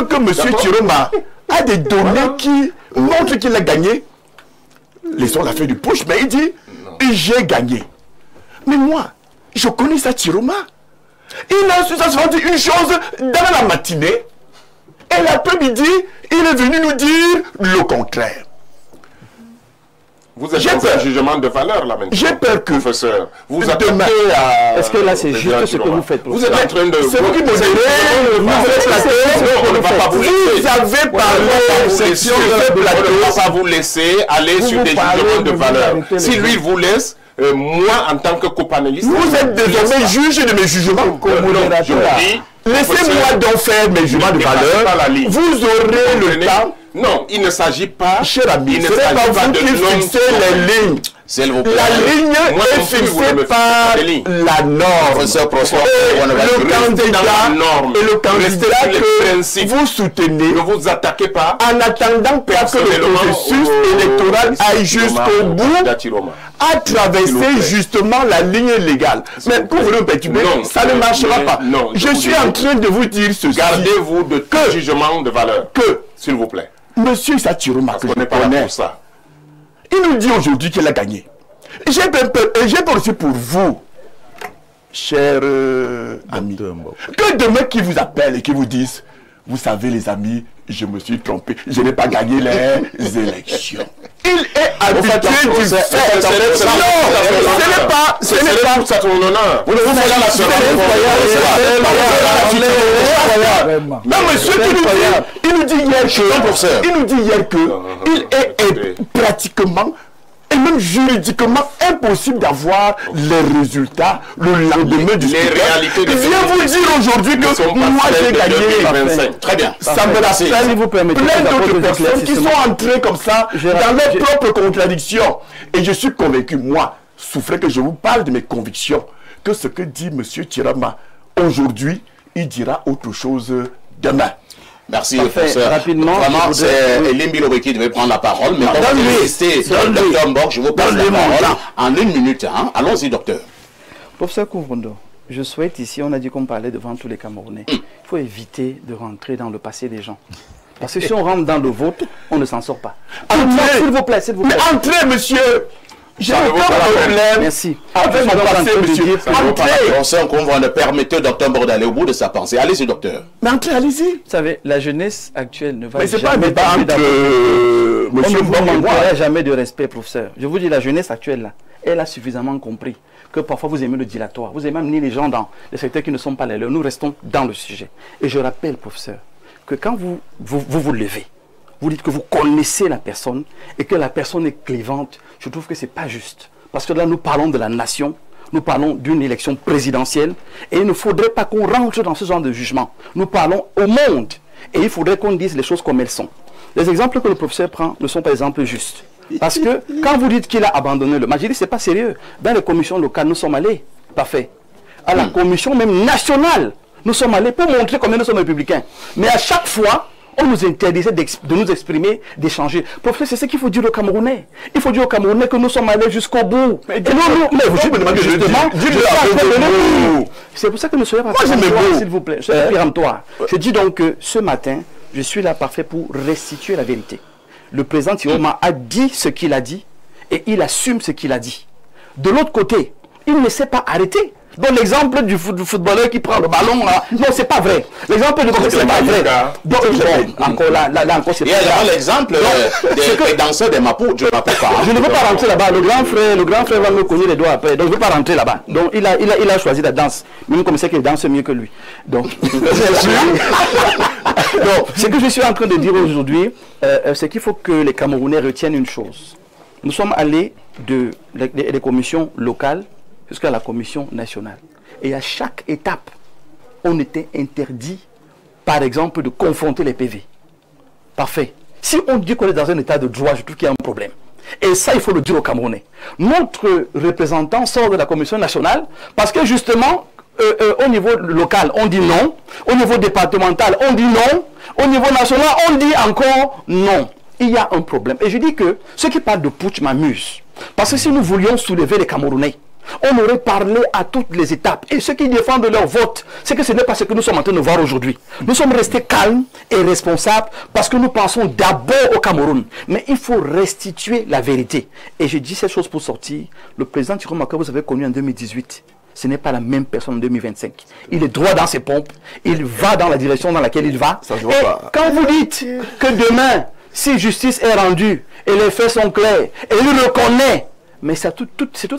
que M. Chiroma a des données qui montrent qu'il a gagné. Laissons la fin du push, mais il dit j'ai gagné. Mais moi, je connais ça Chiroma. Il a su ça se dit une chose dans la matinée et l'après-midi, il est venu nous dire le contraire. Vous êtes J'ai dans peur. un jugement de valeur là maintenant. J'ai peur que Professeur, vous demain- attaquez à... Est-ce que là, c'est juste ce que vous faites, Vous êtes en train de... c'est vous qui modérez, vous êtes On ne va pas vous laisser. vous avez parlé section de On ne plateau. va pas vous laisser aller sur des jugements de valeur. Si lui vous laisse, moi en tant que copanéliste... Vous êtes désormais juge de mes jugements. Je vous dis... Laissez-moi donc faire mes jugements de Ne dépassez pas la valeur. ligne. Vous aurez le Comprenez? temps. Non, il ne s'agit pas... Cher ami, il ne ce n'est s'agit pas vous de qui non- fixez les lignes. S'il vous plaît. La ligne Moi est non plus, vous ne fixée me par fixez pas des lignes. la norme. Professeur Prosper, Et on va le rester dans candidat la norme. et le Restez candidat sur les que principes. vous soutenez Ne vous attaquez pas en attendant pas que le personnellement processus au- électoral aille au jusqu'au bout candidat Chiroma. à S'il vous traverser plaît. justement la ligne légale. Mais quand vous me perturbez, Non, ça ne marchera mais pas. non, Je je suis vous en dis- train de vous dire ceci. Gardez-vous de tout jugement de valeur. Que S'il vous plaît. Monsieur Satiroma, que On je n'est pas là connais, pour ça. il nous dit aujourd'hui qu'il a gagné. J'ai peur aussi pour vous, cher ami, que demain qui vous appellent et qui vous disent, vous savez les amis, je me suis trompé, je n'ai pas gagné les élections. Il est habitué du fait. Ce n'est pas pour ça ton honneur. Vous ne vous faites la non, monsieur, il nous dit hier que il est pratiquement et même juridiquement impossible d'avoir les résultats le lendemain du scrutin. réalités de Il vient vous dire aujourd'hui que moi j'ai gagné. Très bien. Ça me rappelle Si vous permettez, plein je vous d'autres apporte des personnes qui sont éclaircissements. entrées comme ça dans leurs propres contradictions. Et je suis convaincu, moi, souffrez que je vous parle de mes convictions, que ce que dit M. Chiroma aujourd'hui, il dira autre chose demain. Merci, Parfait. professeur. Rapidement, Vraiment, je voudrais- c'est Elim Bilobe qui devait prendre la parole. Mais comme donne-lui. vous restez dans le docteur Mbok, je vous passe la Donne-lui mon parole temps. en une minute. Hein. Allons-y, docteur. Professeur Kouvrondo, je souhaite ici, on a dit qu'on parlait devant tous les Camerounais, il faut éviter de rentrer dans le passé des gens. Parce que si on rentre dans le vôtre, on ne s'en sort pas. Entrez. S'il vous plaît, s'il vous Mais plaît. entrez, monsieur. J'ai Ça ne vaut aucun pas la peine. problème Merci. avec mon Je suis en passé, train de monsieur. dire, ça ne vaut pas la Entrez. On sait qu'on va ne permettre au docteur Mbok d'aller au bout de sa pensée. Allez-y, docteur. Mais entrez, allez-y. Vous savez, la jeunesse actuelle ne va Mais c'est pas un jamais débat tomber entre d'accord. On ne monsieur vous Mbok et moi. manquera jamais de respect, professeur. Je vous dis, la jeunesse actuelle, là, elle a suffisamment compris que parfois vous aimez le dilatoire. Vous aimez amener les gens dans les secteurs qui ne sont pas les leurs. Nous restons dans le sujet. Et je rappelle, professeur, que quand vous levez, vous dites que vous connaissez la personne et que la personne est clivante, je trouve que ce n'est pas juste. Parce que là, nous parlons de la nation, nous parlons d'une élection présidentielle et il ne faudrait pas qu'on rentre dans ce genre de jugement. Nous parlons au monde et il faudrait qu'on dise les choses comme elles sont. Les exemples que le professeur prend ne sont pas exemples justes. Parce que quand vous dites qu'il a abandonné le match, je dis c'est pas sérieux. Dans les commissions locales, nous sommes allés, parfait. À la commission même nationale, nous sommes allés pour montrer combien nous sommes républicains. Mais à chaque fois, on nous interdisait de nous exprimer, d'échanger. Professeur, c'est ce qu'il faut dire aux Camerounais. Il faut dire aux Camerounais que nous sommes allés jusqu'au bout. Mais vous me demandez justement, c'est pour ça que nous sommes s'il vous plaît. Je dis donc que ce matin, je suis là parfait pour restituer la vérité. Le président Chiroma a dit ce qu'il a dit et il assume ce qu'il a dit. De l'autre côté, il ne s'est pas arrêté. Donc l'exemple du footballeur qui prend le ballon, là, non, c'est pas vrai. L'exemple du c'est pas vrai. Donc, encore là encore, c'est Il y a également l'exemple des danseurs des Maputo. Je ne veux pas rentrer là-bas. Le grand frère va me cogner les doigts après. Donc je ne veux pas rentrer là-bas. Donc il a choisi la danse. Même comme c'est qu'il danse mieux que lui. Donc, ce que je suis en train de dire aujourd'hui, c'est qu'il faut que les Camerounais retiennent une chose. Nous sommes allés des commissions locales jusqu'à la commission nationale. Et à chaque étape, on était interdit, par exemple, de confronter les PV. Parfait. Si on dit qu'on est dans un état de droit, je trouve qu'il y a un problème. Et ça, il faut le dire aux Camerounais. Notre représentant sort de la Commission nationale parce que justement, au niveau local, on dit non. Au niveau départemental, on dit non. Au niveau national, on dit encore non. Il y a un problème. Et je dis que ceux qui parlent de putsch m'amusent. Parce que si nous voulions soulever les Camerounais, on aurait parlé à toutes les étapes. Et ceux qui défendent leur vote, c'est que ce n'est pas ce que nous sommes en train de voir aujourd'hui. Nous sommes restés calmes et responsables parce que nous pensons d'abord au Cameroun. Mais il faut restituer la vérité. Et je dis cette chose pour sortir. Le président Thierry que vous avez connu en 2018, ce n'est pas la même personne en 2025. Il est droit dans ses pompes. Il va dans la direction dans laquelle il va. Et quand vous dites que demain, si justice est rendue et les faits sont clairs et il reconnaît, mais c'est tout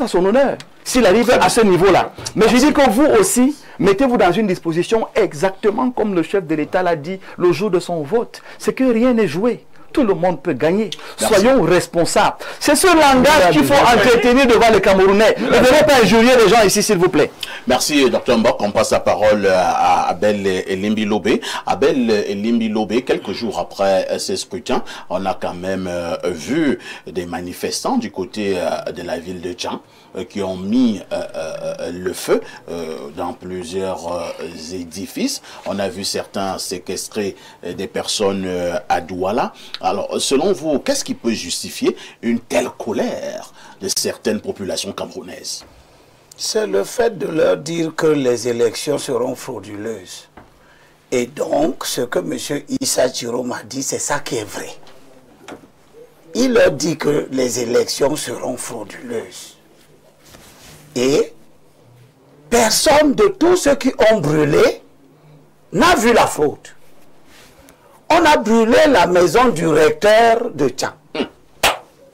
à son honneur s'il arrive à ce niveau-là. Mais je dis que vous aussi, mettez-vous dans une disposition exactement comme le chef de l'État l'a dit le jour de son vote. C'est que rien n'est joué. Tout le monde peut gagner. Merci. Soyons responsables. C'est ce langage qu'il faut entretenir devant les Camerounais. Ne devez pas injurier les gens ici, s'il vous plaît. Merci, Dr Mbok. On passe la parole à Abel Elimbi Lobé. Abel Elimbi Lobé, quelques jours après ces scrutins, on a quand même vu des manifestants du côté de la ville de Tchang qui ont mis le feu dans plusieurs édifices. On a vu certains séquestrer des personnes à Douala. Alors, selon vous, qu'est-ce qui peut justifier une telle colère de certaines populations camerounaises? C'est le fait de leur dire que les élections seront frauduleuses. Et donc, ce que M. Issa Chiroma a dit, c'est ça qui est vrai. Il leur dit que les élections seront frauduleuses. Et personne de tous ceux qui ont brûlé n'a vu la fraude. On a brûlé la maison du recteur de Tchang.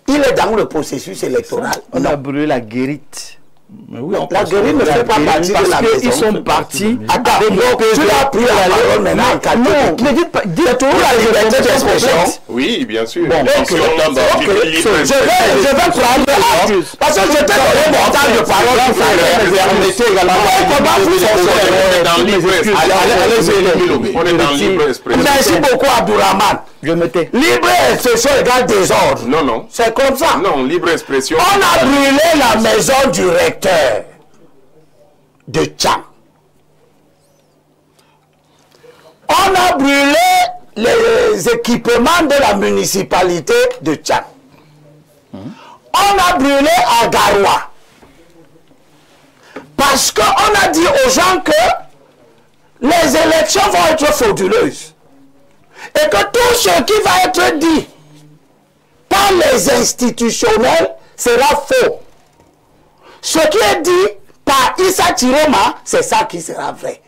Il est dans le processus électoral. On a brûlé la guérite. Mais oui, la guérite ne fait pas partie de la maison. Ils sont partis. Attends, tu as pris la parole maintenant. Non, ne dites pas. Dites toujours la liberté d'expression. Oui, bien sûr. Bon, je vais prendre acte. Parce que je t'ai donné mon temps de parole. On est dans libre expression. Merci beaucoup, Abdourahmane. Je mettais. Libre expression égale désordre. Non, non. C'est comme ça. Non, libre expression. On a brûlé la maison du recteur de Tchang. On a brûlé les équipements de la municipalité de Tchang. On a brûlé à Garoua. Parce qu'on a dit aux gens que les élections vont être frauduleuses. Et que tout ce qui va être dit par les institutionnels sera faux. Ce qui est dit par Issa Chiroma, c'est ça qui sera vrai.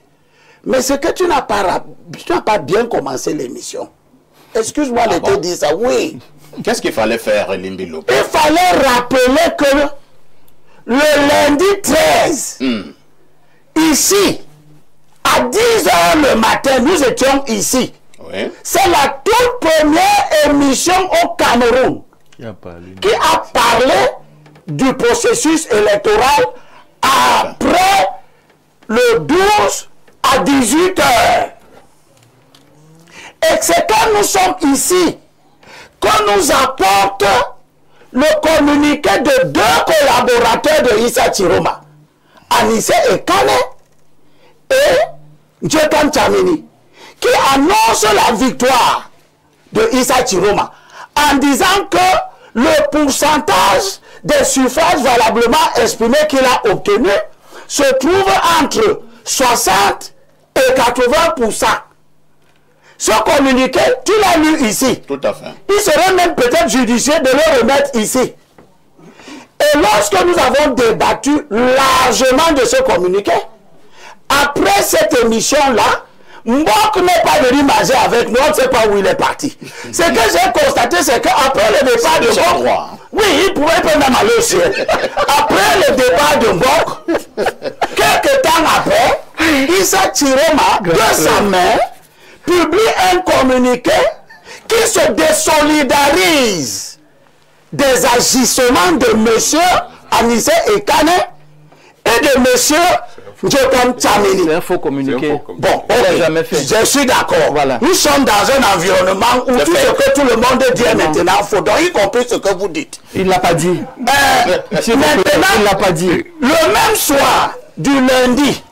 Mais ce que tu n'as pas bien commencé l'émission. Excuse-moi de te dire ça, oui. Qu'est-ce qu'il fallait faire, Elimbi Lobé? Il fallait rappeler que le lundi 13, ici, à 10h le matin, nous étions ici. Oui. C'est la toute première émission au Cameroun qui a parlé du processus électoral après le 12 à 18h. Et c'est quand nous sommes ici qu'on nous apporte le communiqué de deux collaborateurs de Issa Chiroma, Anissé Ekane et Djekan Tchamini, qui annonce la victoire de Issa Chiroma en disant que le pourcentage des suffrages valablement exprimés qu'il a obtenu se trouve entre 60 et 80%. Ce communiqué, tu l'as lu ici. Tout à fait. Il serait même peut-être judicieux de le remettre ici. Et lorsque nous avons débattu largement de ce communiqué, après cette émission-là, Mbok n'est pas venu manger avec nous, on ne sait pas où il est parti. Ce que j'ai constaté, c'est qu'après le départ de Mbok, oui, il pouvait même aller au ciel. Après le départ de Mbok, quelques temps après, Issa Chiroma, de sa main, publie un communiqué qui se désolidarise des agissements de M. Anissé Ekane et de M. C'est un faux communiqué. Bon, okay. Jamais fait. Je suis d'accord. Voilà. Nous sommes dans un environnement où tout ce que tout le monde dit est maintenant faux, donc y compris ce que vous dites. Il ne l'a pas dit. Maintenant, il ne l'a pas dit. Le même soir du lundi,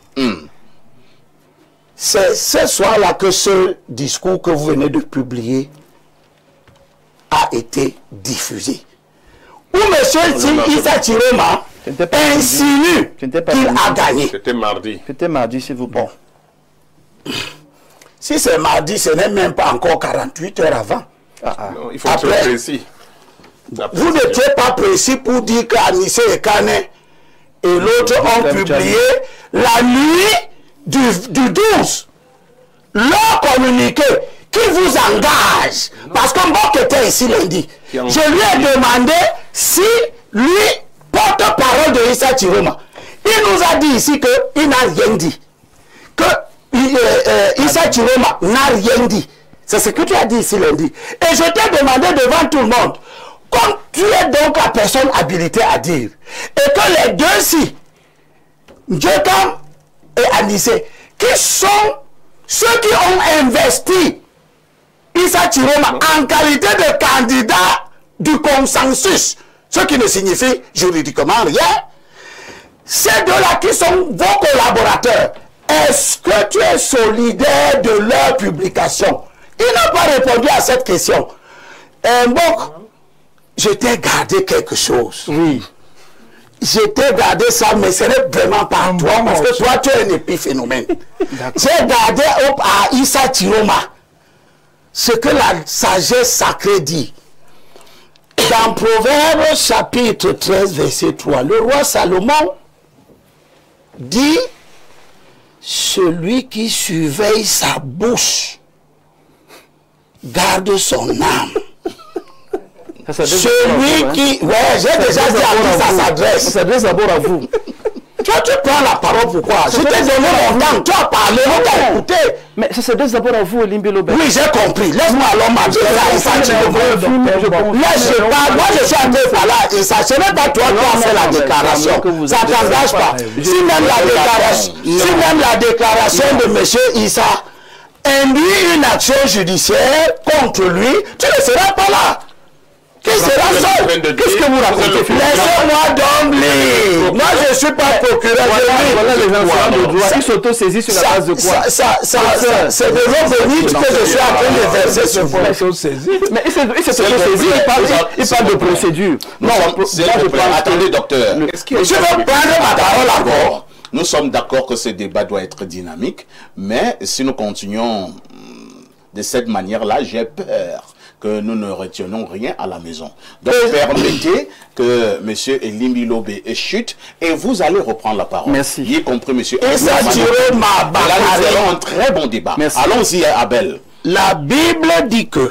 c'est ce soir-là que ce discours que vous venez de publier a été diffusé. Où M. Issa Chiroma insinue qu'il a gagné. C'était mardi. C'était mardi, s'il vous plaît. Bon. Si c'est mardi, ce n'est même pas encore 48 heures avant. Non, il faut être précis. Vous n'étiez pas précis pour dire qu'Anissé et Kane et l'autre ont publié la nuit du 12 leur communiqué qui vous engage. Parce que moi qui était ici lundi, je lui ai demandé si lui, porte-parole de Issa Chiroma, il nous a dit ici qu'il n'a rien dit. Que Issa Chiroma n'a rien dit. C'est ce que tu as dit ici lundi. Et je t'ai demandé devant tout le monde, comme tu es donc la personne habilitée à dire, et que les deux-ci, Djokam et Anissé, qui sont ceux qui ont investi Issa Chiroma en qualité de candidat du consensus, ce qui ne signifie juridiquement rien, ces deux-là qui sont vos collaborateurs, est-ce que tu es solidaire de leur publication? Il n'a pas répondu à cette question. Bon, je t'ai gardé quelque chose. Oui. Je t'ai gardé ça, mais ce n'est vraiment pas toi, parce que toi, tu es un épiphénomène. J'ai gardé à Issa Chiroma ce que la sagesse sacrée dit. Dans Proverbes chapitre 13, verset 3, le roi Salomon dit, celui qui surveille sa bouche garde son âme. Celui qui... Ouais, j'ai déjà dit à qui ça s'adresse. Ça s'adresse d'abord à vous. Toi, tu prends la parole pourquoi? Je t'ai donné mon temps, tu as parlé, on t'a écouté. Mais ça s'adresse d'abord à vous, Elimbilobe. Oui, j'ai compris. Laisse-moi alors m'adresser à Issa Chiroma. Laisse, moi je suis en train de parler à Issa. Ce n'est pas toi qui as fait la déclaration. Ça ne t'engage pas. Si même la déclaration de M. Issa induit une action judiciaire contre lui, tu ne seras pas là. Qui sera seul? Qu'est-ce que vous racontez? Laissez-moi donc lire. Moi, je ne suis pas procureur. Voilà les gens de droit. Ils s'auto-saisissent sur la base de quoi? C'est de l'eau bénite que je suis en train de verser sur vous. Mais il s'auto-saisit, il parle de procédure. Non, attendez, docteur. Je veux prendre ma parole encore. Nous sommes d'accord que ce débat doit être dynamique, mais si nous continuons de cette manière-là, j'ai peur que nous ne retenions rien à la maison. Donc, permettez que M. Elimbilobe chute et vous allez reprendre la parole. Merci. Y compris M. Issa Chiroma. Là, nous avons un très bon débat. Allons-y, Abel. La Bible dit que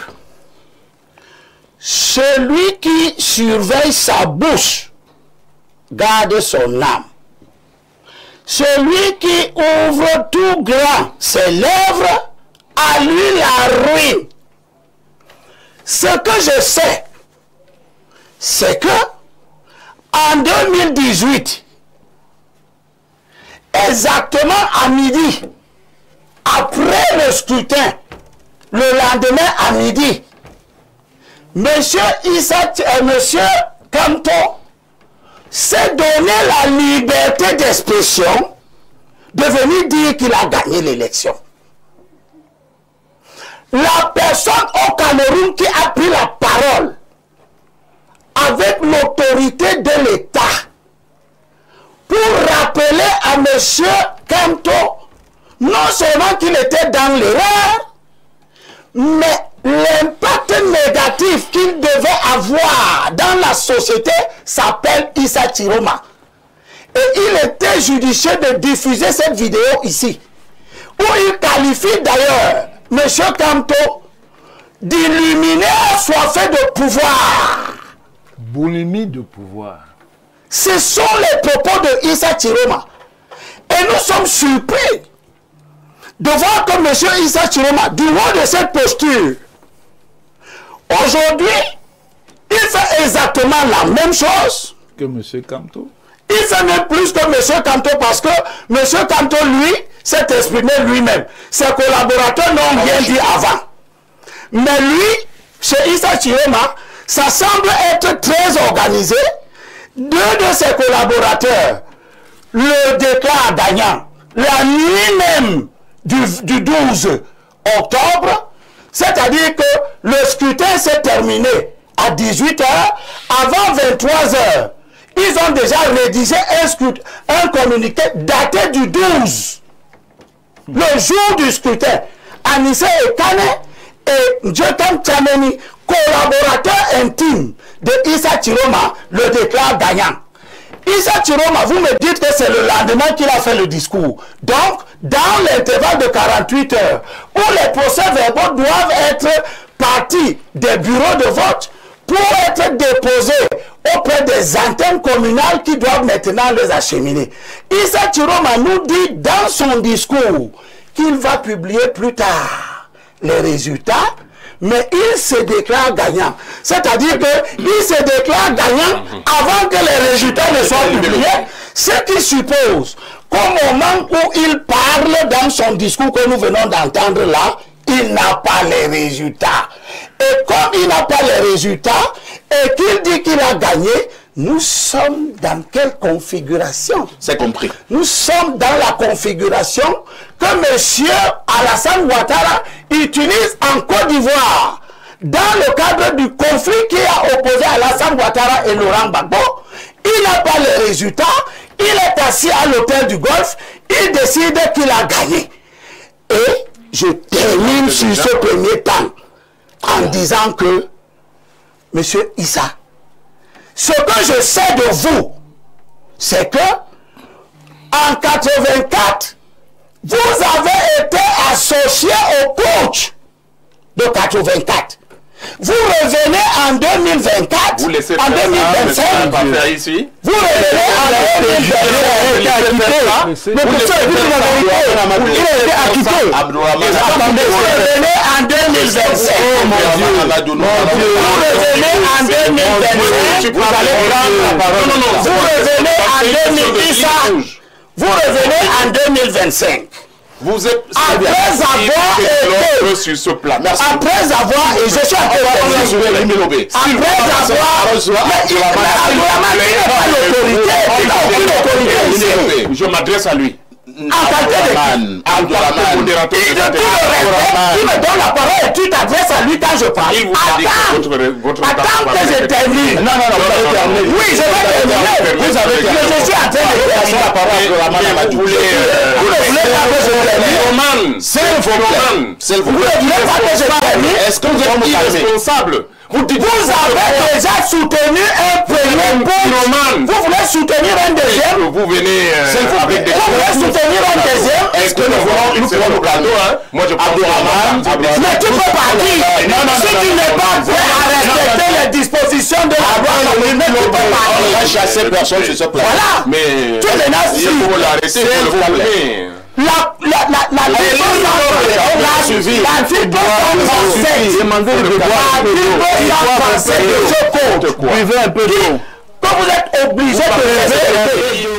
celui qui surveille sa bouche garde son âme. Celui qui ouvre tout grand ses lèvres, à lui la ruine. Ce que je sais, c'est que en 2018, exactement à midi, après le scrutin, le lendemain à midi, Monsieur Kamto s'est donné la liberté d'expression de venir dire qu'il a gagné l'élection. La personne au Cameroun qui a pris la parole avec l'autorité de l'État pour rappeler à M. Kamto non seulement qu'il était dans l'erreur, mais l'impact négatif qu'il devait avoir dans la société s'appelle Issa Chiroma. Et il était judicieux de diffuser cette vidéo ici, où il qualifie d'ailleurs M. Kamto d'illuminé assoiffé de pouvoir. Boulimie de pouvoir. Ce sont les propos de Issa Chiroma. Et nous sommes surpris de voir que M. Issa Chiroma, du haut de cette posture, aujourd'hui, il fait exactement la même chose que M. Kamto. Il fait même plus que M. Kanto parce que M. Kanto, lui, s'est exprimé lui-même. Ses collaborateurs n'ont rien dit avant. Mais lui, chez Issa Chiroma, ça semble être très organisé. Deux de ses collaborateurs le déclarent gagnant la nuit même du 12 octobre, c'est-à-dire que le scrutin s'est terminé à 18 h. Avant 23 h, ils ont déjà rédigé un communiqué daté du 12, le jour du scrutin. Anissé Ekane et Njotam Tchameni, collaborateurs intimes de Issa Chiroma, le déclarent gagnant. Issa Chiroma, vous me dites que c'est le lendemain qu'il a fait le discours. Donc, dans l'intervalle de 48 heures, où les procès-verbaux doivent être partis des bureaux de vote pour être déposés auprès des antennes communales qui doivent maintenant les acheminer. Issa Chiroma nous dit dans son discours qu'il va publier plus tard les résultats, mais il se déclare gagnant. C'est-à-dire qu'il se déclare gagnant avant que les résultats ne soient publiés, ce qui suppose qu'au moment où il parle dans son discours que nous venons d'entendre là, il n'a pas les résultats. Et comme il n'a pas les résultats et qu'il dit qu'il a gagné, nous sommes dans quelle configuration? C'est compris. Nous sommes dans la configuration que M. Alassane Ouattara utilise en Côte d'Ivoire dans le cadre du conflit qui a opposé Alassane Ouattara et Laurent Gbagbo. Il n'a pas les résultats, il est assis à l'hôtel du Golfe, il décide qu'il a gagné. Et je termine sur ce premier temps en disant que, M. Issa, ce que je sais de vous, c'est que en 84, vous avez été associé au coach de 84. Vous revenez en 2024, vous laissez en 2025, ici. vous revenez en 2025. Mais pour ça, il dit la vérité, il a été acquitté. Vous revenez en 2025. Vous revenez en 2025. Vous allez prendre la parole. Vous revenez en 2010. Vous revenez en 2025. Vous êtes après avoir été sur ce plan. Après avoir, et je suis après avoir, je m'adresse à lui. En qualité de modérateur, il me donne la parole et tu t'adresses à lui quand je parle. Il vous a dit que votre attends que je termine. Non, vous avez terminé. Oui, je vais terminer. Vous avez terminé. Je suis en train de terminer la parole. Vous ne voulez pas que je termine. C'est vous ne voulez pas que je termine. Est-ce que vous êtes irresponsable? Vous avez déjà soutenu un premier point. Vous voulez soutenir un deuxième. Vous venez avec des... Vous voulez soutenir un deuxième. Est-ce que nous pouvons nous calmer? Moi je pense mais tu peux partir. Si tu n'es pas prêt à respecter les dispositions de la loi, tu peux partir. On va chasser personne sur ce plan. Voilà. Mais tu es maintenant il faut l'arrêter, il faut le calmer. Que vous êtes obligé de respecter.